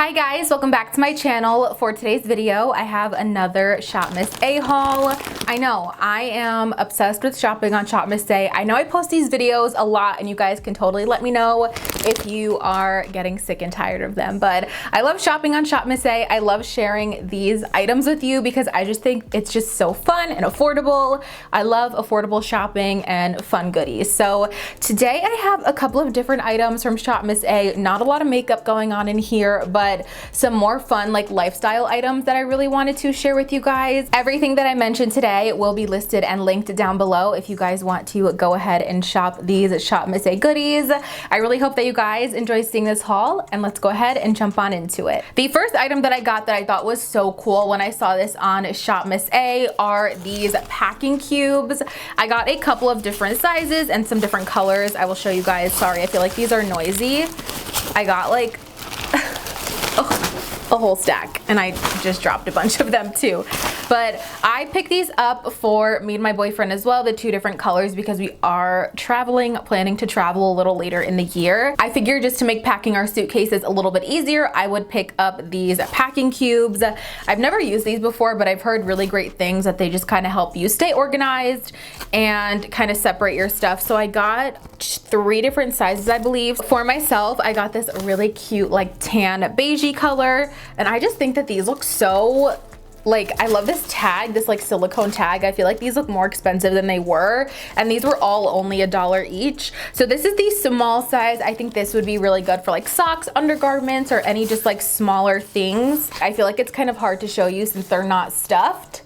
Hi guys, welcome back to my channel. For today's video, I have another Shop Miss A haul. I know, I am obsessed with shopping on Shop Miss A. I know I post these videos a lot and you guys can totally let me know if you are getting sick and tired of them, but I love shopping on Shop Miss A. I love sharing these items with you because I just think it's just so fun and affordable. I love affordable shopping and fun goodies. So today I have a couple of different items from Shop Miss A. Not a lot of makeup going on in here, but some more fun like lifestyle items that I really wanted to share with you guys. Everything that I mentioned today will be listed and linked down below if you guys want to go ahead and shop these Shop Miss A goodies. I really hope that you guys enjoy seeing this haul, and let's go ahead and jump on into it. The first item that I got that I thought was so cool when I saw this on Shop Miss A are these packing cubes. I got a couple of different sizes and some different colors. I will show you guys. Sorry, I feel like these are noisy. I got like a whole stack and I just dropped a bunch of them too. But I picked these up for me and my boyfriend as well, the two different colors, because we are planning to travel a little later in the year. I figured just to make packing our suitcases a little bit easier, I would pick up these packing cubes. I've never used these before, but I've heard really great things that they just kind of help you stay organized and kind of separate your stuff. So I got 3 different sizes, I believe. For myself, I got this really cute like tan beigey color, and I just think that these look so I love this tag, this like silicone tag. I feel like these look more expensive than they were, and these were all only $1 each. So this is the small size. I think this would be really good for like socks, undergarments, or any just like smaller things. I feel like it's kind of hard to show you since they're not stuffed.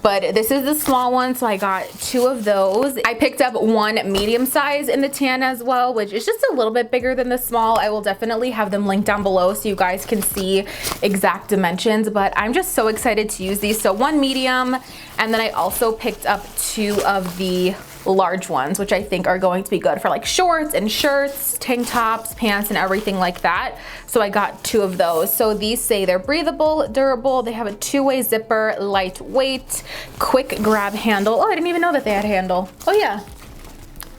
But this is the small one, so I got 2 of those. I picked up 1 medium size in the tan as well, which is just a little bit bigger than the small. I will definitely have them linked down below so you guys can see exact dimensions, but I'm just so excited to use these. So 1 medium, and then I also picked up 2 of the large ones, which I think are going to be good for like shorts and shirts, tank tops, pants, and everything like that. So I got 2 of those. So these say they're breathable, durable, they have a 2-way zipper, lightweight, quick grab handle. Oh, I didn't even know that they had a handle. Oh yeah.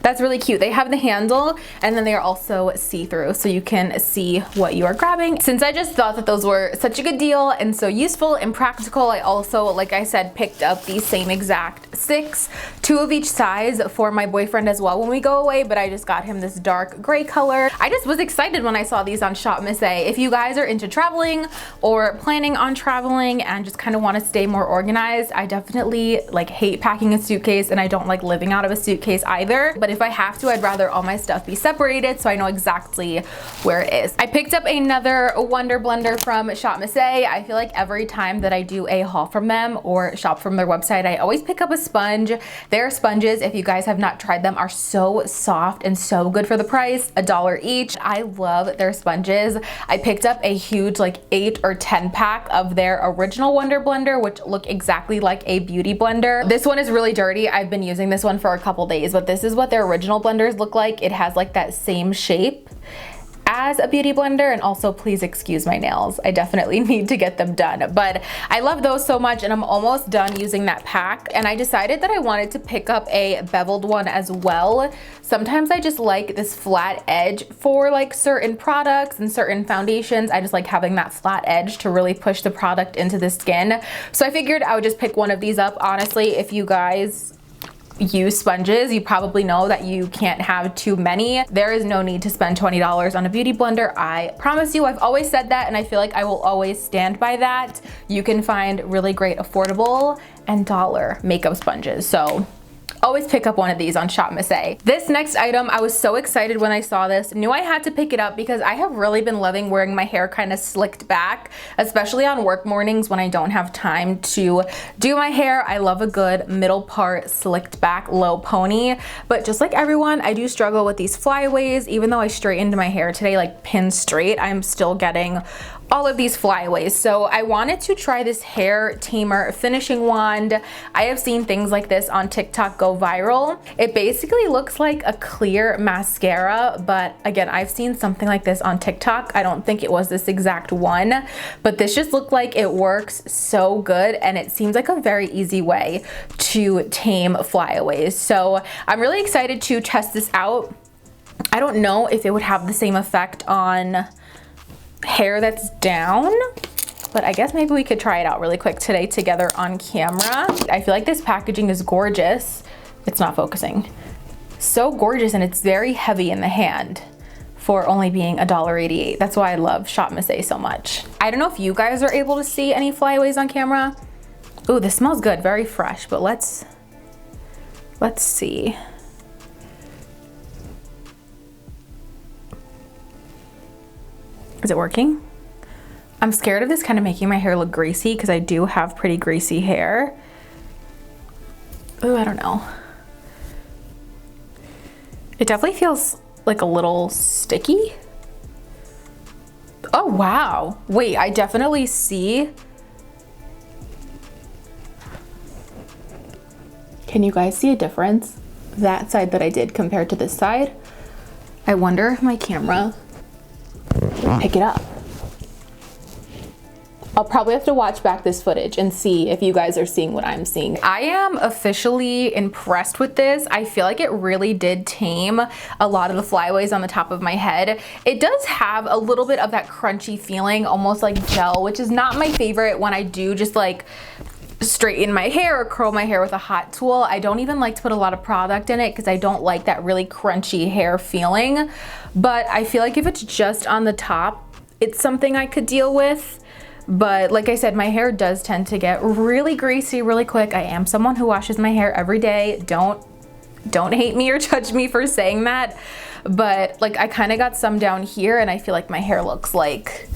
That's really cute. They have the handle, and then they are also see-through, so you can see what you are grabbing. Since I just thought that those were such a good deal and so useful and practical, I also, like I said, picked up the same exact 6, 2 of each size for my boyfriend as well when we go away, but I just got him this dark gray color. I just was excited when I saw these on Shop Miss A. If you guys are into traveling or planning on traveling and just kind of want to stay more organized, I definitely like hate packing a suitcase, and I don't like living out of a suitcase either. But if I have to, I'd rather all my stuff be separated so I know exactly where it is. I picked up another Wonder Blender from Shop Miss A. I feel like every time that I do a haul from them or shop from their website, I always pick up a sponge. Their sponges, if you guys have not tried them, are so soft and so good for the price, $1 each. I love their sponges. I picked up a huge like 8 or 10 pack of their original Wonder Blender, which look exactly like a beauty blender. This one is really dirty. I've been using this one for a couple days, but this is what their original blenders look like. It has like that same shape as a beauty blender, and also please excuse my nails. I definitely need to get them done, but I love those so much, and I'm almost done using that pack, and I decided that I wanted to pick up a beveled one as well. Sometimes I just like this flat edge for like certain products and certain foundations. I just like having that flat edge to really push the product into the skin. So I figured I would just pick one of these up. Honestly, if you guys use sponges, you probably know that you can't have too many. There is no need to spend $20 on a beauty blender. I promise you, I've always said that, and I feel like I will always stand by that. You can find really great affordable and dollar makeup sponges. So always pick up one of these on Shop Miss A. This next item, I was so excited when I saw this. Knew I had to pick it up because I have really been loving wearing my hair kind of slicked back, especially on work mornings when I don't have time to do my hair. I love a good middle part slicked back low pony, but just like everyone, I do struggle with these flyaways. Even though I straightened my hair today like pin straight, I'm still getting all of these flyaways. So I wanted to try this hair tamer finishing wand. I have seen things like this on TikTok go viral. It basically looks like a clear mascara, but again, I've seen something like this on TikTok. I don't think it was this exact one, but this just looked like it works so good, and it seems like a very easy way to tame flyaways. So I'm really excited to test this out. I don't know if it would have the same effect on hair that's down, but I guess maybe we could try it out really quick today together on camera. I feel like this packaging is gorgeous. It's not focusing. So gorgeous, and it's very heavy in the hand for only being $1.88. That's why I love Shop Miss A so much. I don't know if you guys are able to see any flyaways on camera. Ooh, this smells good, very fresh, but let's see. Is it working? I'm scared of this kind of making my hair look greasy because I do have pretty greasy hair. Ooh, I don't know. It definitely feels like a little sticky. Oh, wow. Wait, I definitely see. Can you guys see a difference? That side that I did compared to this side? I wonder if my camera will pick it up. I'll probably have to watch back this footage and see if you guys are seeing what I'm seeing. I am officially impressed with this. I feel like it really did tame a lot of the flyaways on the top of my head. It does have a little bit of that crunchy feeling, almost like gel, which is not my favorite when I do just like straighten my hair or curl my hair with a hot tool. I don't even like to put a lot of product in it because I don't like that really crunchy hair feeling. But I feel like if it's just on the top, it's something I could deal with. But like I said, my hair does tend to get really greasy really quick. I am someone who washes my hair every day. Don't hate me or judge me for saying that. But like I kind of got some down here and I feel like my hair looks like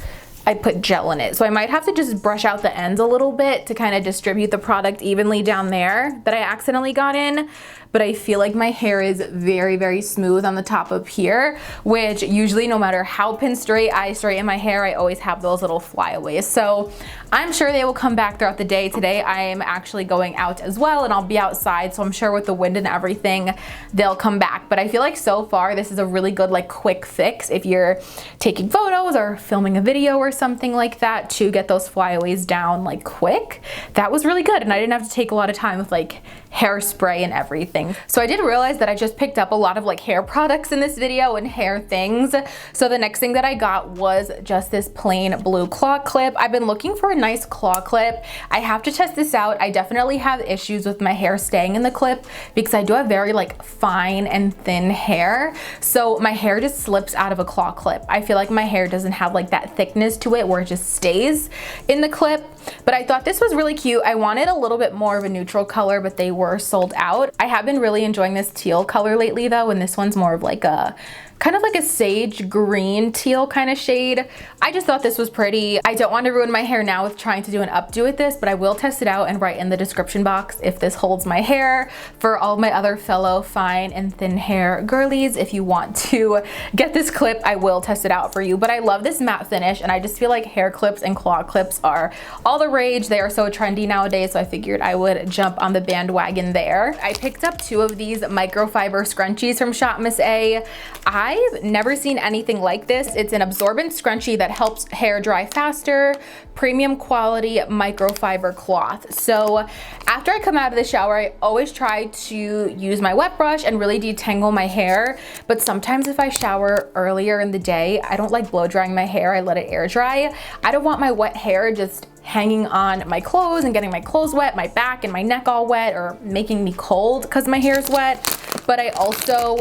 I put gel in it. So I might have to just brush out the ends a little bit to kind of distribute the product evenly down there that I accidentally got in. But I feel like my hair is very, very smooth on the top up here, which usually no matter how pin straight I straighten my hair, I always have those little flyaways. So I'm sure they will come back throughout the day. Today I am actually going out as well and I'll be outside. So I'm sure with the wind and everything, they'll come back. But I feel like so far this is a really good like quick fix if you're taking photos or filming a video or something like that to get those flyaways down like quick. That was really good. And I didn't have to take a lot of time with like hairspray and everything. So I did realize that I just picked up a lot of like hair products in this video and hair things. So the next thing that I got was just this plain blue claw clip. I've been looking for a nice claw clip. I have to test this out. I definitely have issues with my hair staying in the clip because I do have very like fine and thin hair. So my hair just slips out of a claw clip. I feel like my hair doesn't have like that thickness to it where it just stays in the clip. But I thought this was really cute. I wanted a little bit more of a neutral color, but they were sold out. I have been really enjoying this teal color lately though, and this one's more of like a kind of like a sage green teal kind of shade. I just thought this was pretty. I don't want to ruin my hair now with trying to do an updo with this, but I will test it out and write in the description box if this holds my hair. For all my other fellow fine and thin hair girlies, if you want to get this clip, I will test it out for you. But I love this matte finish and I just feel like hair clips and claw clips are all the rage. They are so trendy nowadays, so I figured I would jump on the bandwagon there. I picked up 2 of these microfiber scrunchies from Shop Miss A. I've never seen anything like this. It's an absorbent scrunchie that helps hair dry faster, premium quality microfiber cloth. So after I come out of the shower, I always try to use my wet brush and really detangle my hair. But sometimes if I shower earlier in the day, I don't like blow drying my hair. I let it air dry. I don't want my wet hair just hanging on my clothes and getting my clothes wet, my back and my neck all wet, or making me cold because my hair is wet. But I also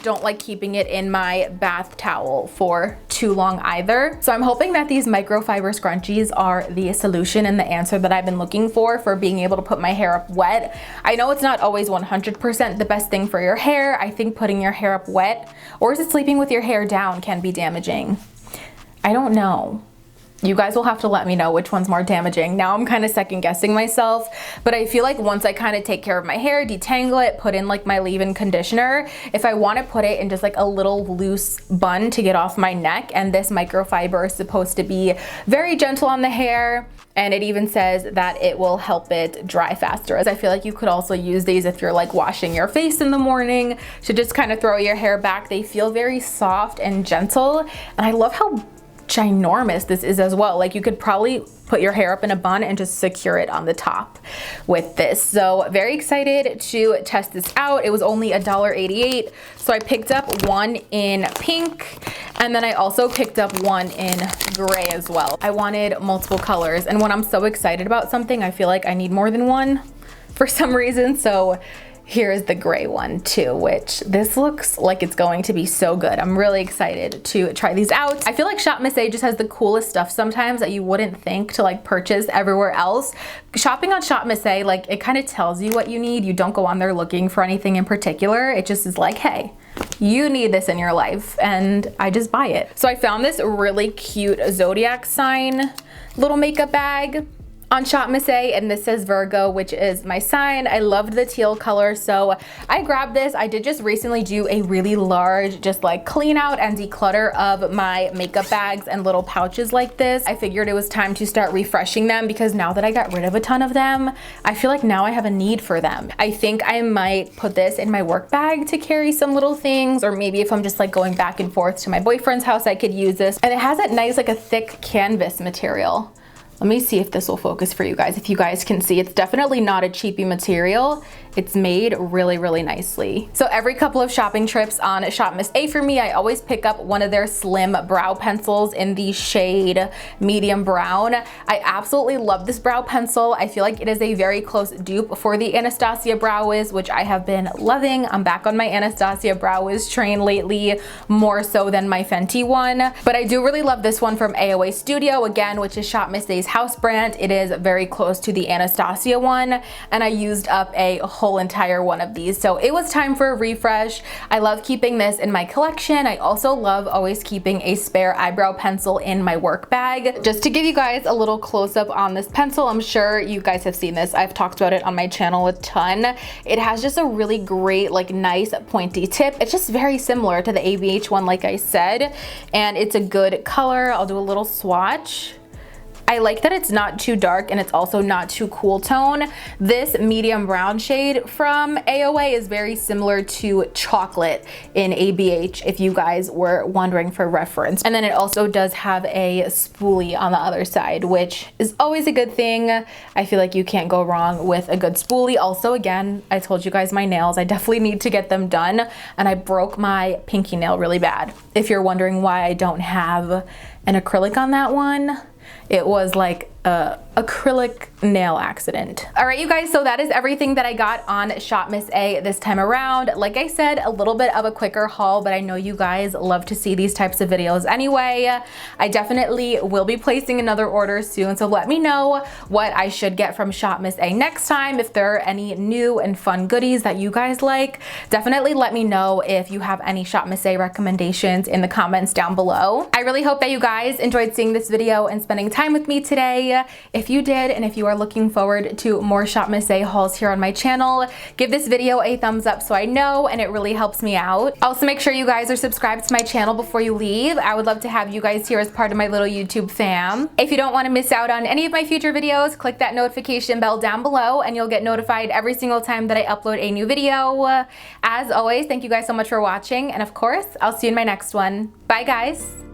don't like keeping it in my bath towel for too long either. So I'm hoping that these microfiber scrunchies are the solution and the answer that I've been looking for being able to put my hair up wet. I know it's not always 100% the best thing for your hair. I think putting your hair up wet, or is it sleeping with your hair down, can be damaging. I don't know. You guys will have to let me know which one's more damaging. Now I'm kind of second guessing myself, but I feel like once I kind of take care of my hair, detangle it, put in like my leave-in conditioner, if I want to put it in just like a little loose bun to get off my neck, and this microfiber is supposed to be very gentle on the hair, and it even says that it will help it dry faster. As I feel like you could also use these if you're like washing your face in the morning to just kind of throw your hair back. They feel very soft and gentle, and I love how ginormous this is as well. Like you could probably put your hair up in a bun and just secure it on the top with this. So very excited to test this out. It was only $1.88. So I picked up one in pink, and then I also picked up one in gray as well. I wanted multiple colors, and when I'm so excited about something, I feel like I need more than one for some reason. So here's the gray one too, which this looks like it's going to be so good. I'm really excited to try these out. I feel like Shop Miss A just has the coolest stuff sometimes that you wouldn't think to like purchase everywhere else. Shopping on Shop Miss A, like it kind of tells you what you need. You don't go on there looking for anything in particular. It just is like, hey, you need this in your life, and I just buy it. So I found this really cute zodiac sign little makeup bag on Shop Miss A, and this says Virgo, which is my sign. I loved the teal color, so I grabbed this. I did just recently do a really large, just like clean out and declutter of my makeup bags and little pouches like this. I figured it was time to start refreshing them because now that I got rid of a ton of them, I feel like now I have a need for them. I think I might put this in my work bag to carry some little things, or maybe if I'm just like going back and forth to my boyfriend's house, I could use this. And it has that nice, like a thick canvas material. Let me see if this will focus for you guys. If you guys can see, it's definitely not a cheapy material. It's made really, really nicely. So every couple of shopping trips on Shop Miss A for me, I always pick up one of their slim brow pencils in the shade medium brown. I absolutely love this brow pencil. I feel like it is a very close dupe for the Anastasia Brow Wiz, which I have been loving. I'm back on my Anastasia Brow Wiz train lately, more so than my Fenty one. But I do really love this one from AOA Studio, again, which is Shop Miss A's house brand. It is very close to the Anastasia one, and I used up a whole entire one of these, so it was time for a refresh. I love keeping this in my collection. I also love always keeping a spare eyebrow pencil in my work bag. Just to give you guys a little close-up on this pencil, I'm sure you guys have seen this. I've talked about it on my channel a ton. It has just a really great, like nice pointy tip. It's just very similar to the ABH one, like I said, and it's a good color. I'll do a little swatch. I like that it's not too dark and it's also not too cool tone. This medium brown shade from AOA is very similar to chocolate in ABH, if you guys were wondering for reference. And then it also does have a spoolie on the other side, which is always a good thing. I feel like you can't go wrong with a good spoolie. Also, again, I told you guys my nails, I definitely need to get them done, and I broke my pinky nail really bad. If you're wondering why I don't have an acrylic on that one, it was like a acrylic nail accident. All right, you guys, so that is everything that I got on Shop Miss A this time around. Like I said, a little bit of a quicker haul, but I know you guys love to see these types of videos anyway. I definitely will be placing another order soon, so let me know what I should get from Shop Miss A next time. If there are any new and fun goodies that you guys like, definitely let me know. If you have any Shop Miss A recommendations in the comments down below. I really hope that you guys enjoyed seeing this video and spending time with me today. If you did, and if you are looking forward to more Shop Miss A hauls here on my channel, give this video a thumbs up so I know, and it really helps me out. Also, make sure you guys are subscribed to my channel before you leave. I would love to have you guys here as part of my little YouTube fam. If you don't want to miss out on any of my future videos, click that notification bell down below and you'll get notified every single time that I upload a new video. As always, thank you guys so much for watching, and of course, I'll see you in my next one. Bye guys!